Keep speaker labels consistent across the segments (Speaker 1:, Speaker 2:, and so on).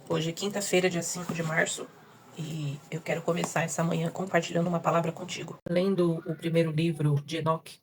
Speaker 1: Hoje é quinta-feira, dia 5 de março, e eu quero começar essa manhã compartilhando uma palavra contigo. Lendo o primeiro livro de Enoque,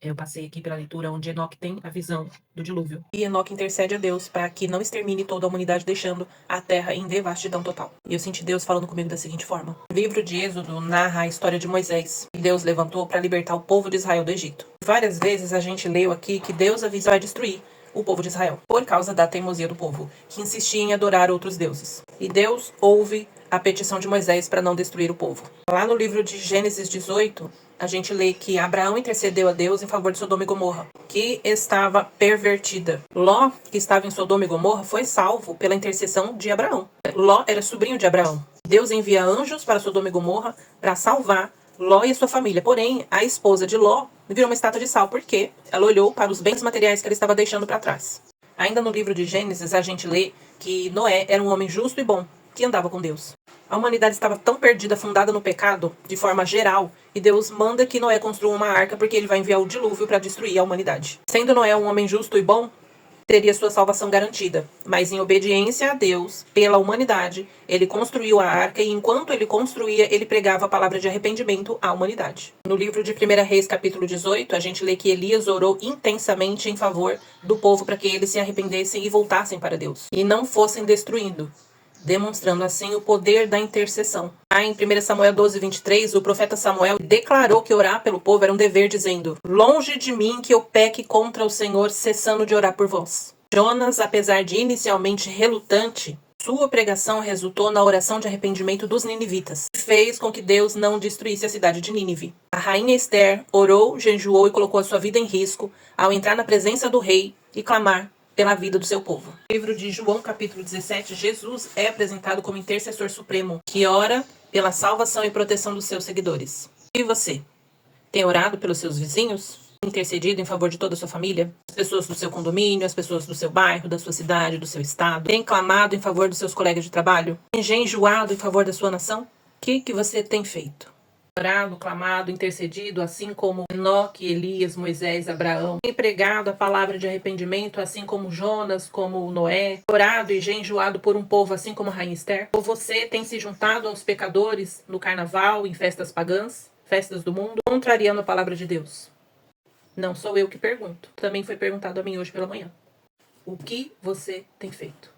Speaker 1: eu passei aqui pela leitura onde Enoque tem a visão do dilúvio. E Enoque intercede a Deus para que não extermine toda a humanidade, deixando a terra em devastidão total. E eu senti Deus falando comigo da seguinte forma. O livro de Êxodo narra a história de Moisés, que Deus levantou para libertar o povo de Israel do Egito. Várias vezes a gente leu aqui que Deus avisa vai destruir o povo de Israel, por causa da teimosia do povo, que insistia em adorar outros deuses. E Deus ouve a petição de Moisés para não destruir o povo. Lá no livro de Gênesis 18, a gente lê que Abraão intercedeu a Deus em favor de Sodoma e Gomorra, que estava pervertida. Ló, que estava em Sodoma e Gomorra, foi salvo pela intercessão de Abraão. Ló era sobrinho de Abraão. Deus envia anjos para Sodoma e Gomorra para salvar Ló e a sua família. Porém, a esposa de Ló virou uma estátua de sal, porque ela olhou para os bens materiais que ele estava deixando para trás. Ainda no livro de Gênesis, a gente lê que Noé era um homem justo e bom, que andava com Deus. A humanidade estava tão perdida, afundada no pecado, de forma geral, e Deus manda que Noé construa uma arca porque ele vai enviar o dilúvio para destruir a humanidade. Sendo Noé um homem justo e bom, teria sua salvação garantida. Mas em obediência a Deus, pela humanidade, ele construiu a arca e enquanto ele construía, ele pregava a palavra de arrependimento à humanidade. No livro de 1 Reis, capítulo 18, a gente lê que Elias orou intensamente em favor do povo para que eles se arrependessem e voltassem para Deus, e não fossem destruindo, demonstrando assim o poder da intercessão. Em 1 Samuel 12:23, o profeta Samuel declarou que orar pelo povo era um dever, dizendo: longe de mim que eu peque contra o Senhor, cessando de orar por vós. Jonas, apesar de inicialmente relutante, sua pregação resultou na oração de arrependimento dos ninivitas, que fez com que Deus não destruísse a cidade de Nínive. A rainha Esther orou, jejuou e colocou a sua vida em risco ao entrar na presença do rei e clamar pela vida do seu povo. No livro de João, capítulo 17, Jesus é apresentado como intercessor supremo, que ora pela salvação e proteção dos seus seguidores. E você? Tem orado pelos seus vizinhos? Intercedido em favor de toda a sua família? As pessoas do seu condomínio, as pessoas do seu bairro, da sua cidade, do seu estado? Tem clamado em favor dos seus colegas de trabalho? Tem jejuado em favor da sua nação? O que você tem feito? Orado, clamado, intercedido, assim como Enoque, Elias, Moisés, Abraão. Tem pregado a palavra de arrependimento, assim como Jonas, como Noé. Orado e jejuado por um povo, assim como a rainha Esther. Ou você tem se juntado aos pecadores no carnaval, em festas pagãs, festas do mundo, contrariando a palavra de Deus? Não sou eu que pergunto. Também foi perguntado a mim hoje pela manhã. O que você tem feito?